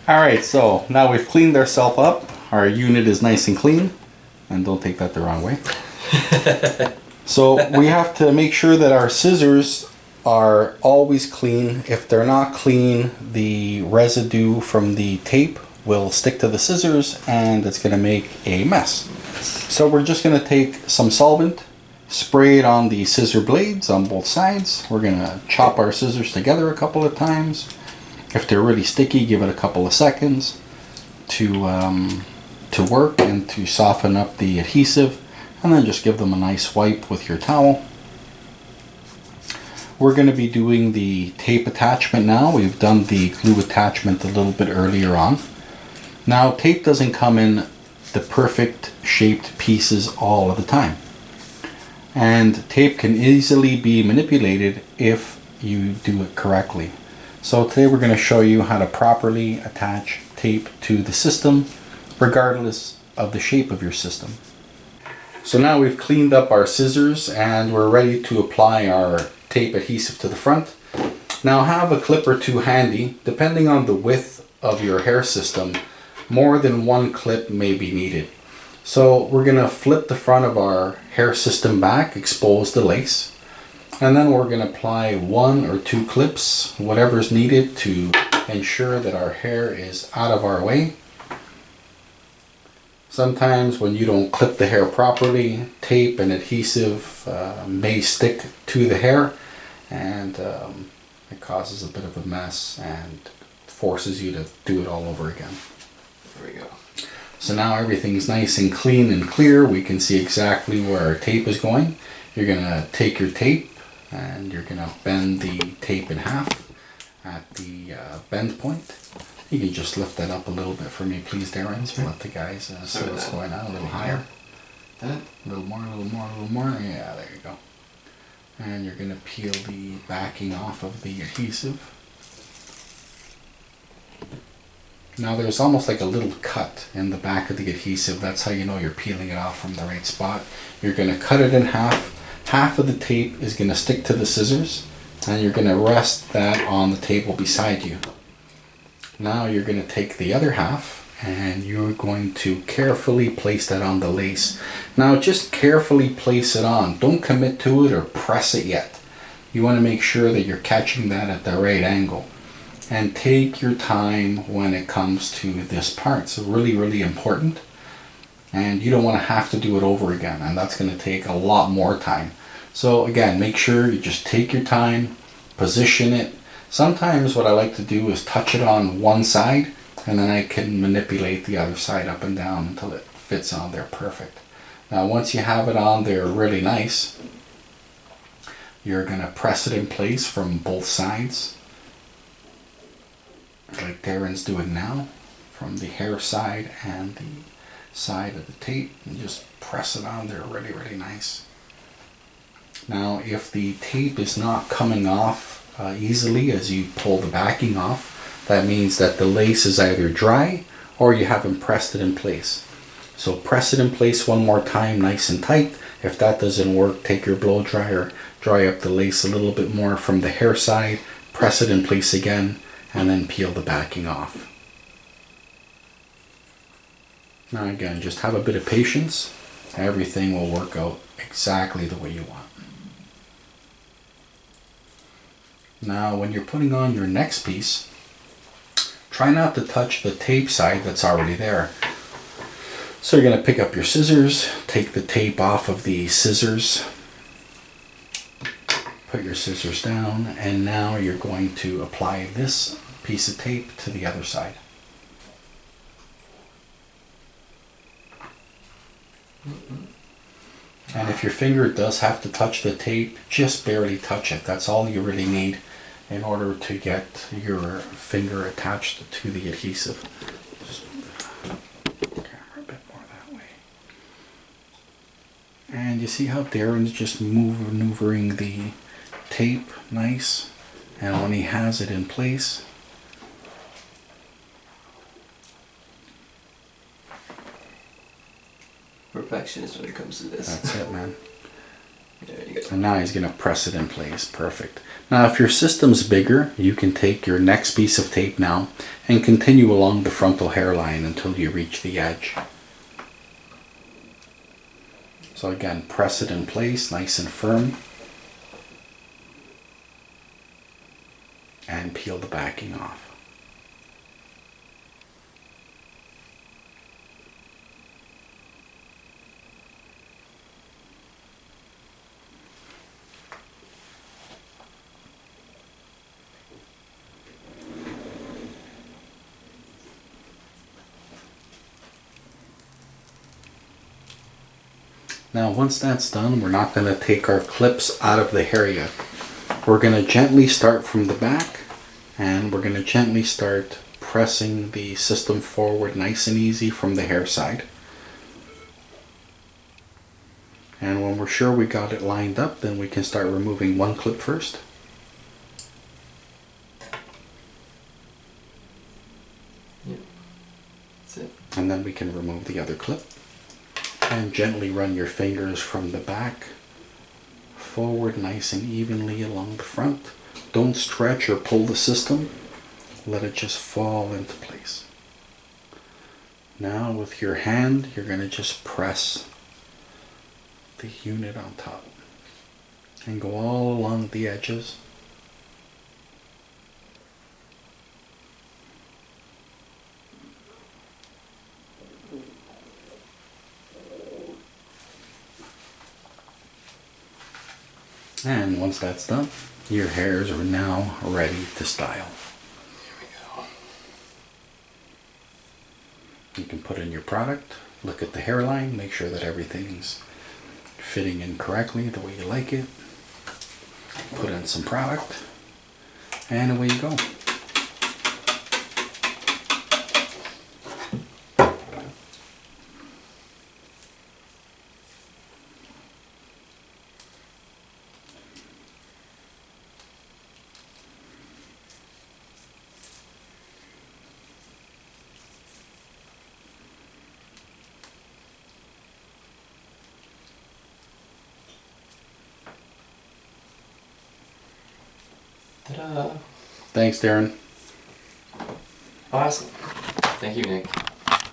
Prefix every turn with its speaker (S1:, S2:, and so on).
S1: Alright, so now we've cleaned ourselves up. Our unit is nice and clean. And don't take that the wrong way. So we have to make sure that our scissors are always clean. If they're not clean, the residue from the tape will stick to the scissors and it's going to make a mess. So we're just going to take some solvent, spray it on the scissor blades on both sides. We're going to chop our scissors together a couple of times. If they're really sticky, give it a couple of seconds to work and to soften up the adhesive, and then just give them a nice wipe with your towel. We're going to be doing the tape attachment now. We've done the glue attachment a little bit earlier on. Now, tape doesn't come in the perfect shaped pieces all of the time. And tape can easily be manipulated if you do it correctly. So today we're going to show you how to properly attach tape to the system, regardless of the shape of your system. So now we've cleaned up our scissors and we're ready to apply our tape adhesive to the front. Now have a clip or two handy. Depending on the width of your hair system, more than one clip may be needed. So we're going to flip the front of our hair system back, expose the lace, and then we're going to apply 1 or 2 clips, whatever's needed to ensure that our hair is out of our way. Sometimes when you don't clip the hair properly, tape and adhesive may stick to the hair, and it causes a bit of a mess and forces you to do it all over again.
S2: There we go.
S1: So now everything's nice and clean and clear. We can see exactly where our tape is going. You're going to take your tape and you're going to bend the tape in half at the bend point. You can just lift that up a little bit for me, please, Darren, so let the guys see what's going on. A little higher. That? A little more, a little more, a little more. Yeah, there you go. And you're going to peel the backing off of the adhesive. Now there's almost like a little cut in the back of the adhesive. That's how you know you're peeling it off from the right spot. You're going to cut it in half. Half of the tape is going to stick to the scissors, and you're going to rest that on the table beside you. Now you're going to take the other half and you're going to carefully place that on the lace. Now just carefully place it on. Don't commit to it or press it yet. You want to make sure that you're catching that at the right angle. And take your time when it comes to this part. It's really, really important. And you don't want to have to do it over again. And that's going to take a lot more time. So again, make sure you just take your time, position it. Sometimes what I like to do is touch it on one side, and then I can manipulate the other side up and down until it fits on there perfect. Now once you have it on there really nice, you're going to press it in place from both sides, like Darren's doing now, from the hair side and the side of the tape, and just press it on there really, really nice. Now if the tape is not coming off easily as you pull the backing off, that means that the lace is either dry or you haven't pressed it in place. So press it in place one more time nice and tight. If that doesn't work, take your blow dryer, dry up the lace a little bit more from the hair side, press it in place again, and then peel the backing off. Now again, just have a bit of patience. Everything will work out exactly the way you want. Now when you're putting on your next piece, try not to touch the tape side that's already there. So you're going to pick up your scissors, take the tape off of the scissors, put your scissors down, and now you're going to apply this piece of tape to the other side. And if your finger does have to touch the tape, just barely touch it. That's all you really need in order to get your finger attached to the adhesive. Just move the camera a bit more that way. And you see how Darren's just maneuvering the tape nice, and when he has it in place,
S2: Perfectionist when it comes to this.
S1: that's it, man.
S2: There you go.
S1: And now he's going to press it in place. Perfect. Now if your system's bigger, you can take your next piece of tape now and continue along the frontal hairline until you reach the edge. So again, press it in place nice and firm. And peel the backing off. Now once that's done, we're not going to take our clips out of the hair yet. We're going to gently start from the back, and we're going to gently start pressing the system forward nice and easy from the hair side. And when we're sure we got it lined up, then we can start removing one clip first.
S2: Yep. That's it.
S1: And then we can remove the other clip. And gently run your fingers from the back forward nice and evenly along the front. Don't stretch or pull the system. Let it just fall into place. Now with your hand, you're going to just press the unit on top and go all along the edges. And once that's done, your hairs are now ready to style.
S2: Here we go.
S1: You can put in your product, look at the hairline, make sure that everything's fitting in correctly the way you like it. Put in some product, and away you go.
S2: Ta-da!
S1: Thanks, Darren.
S2: Awesome. Thank you, Nick.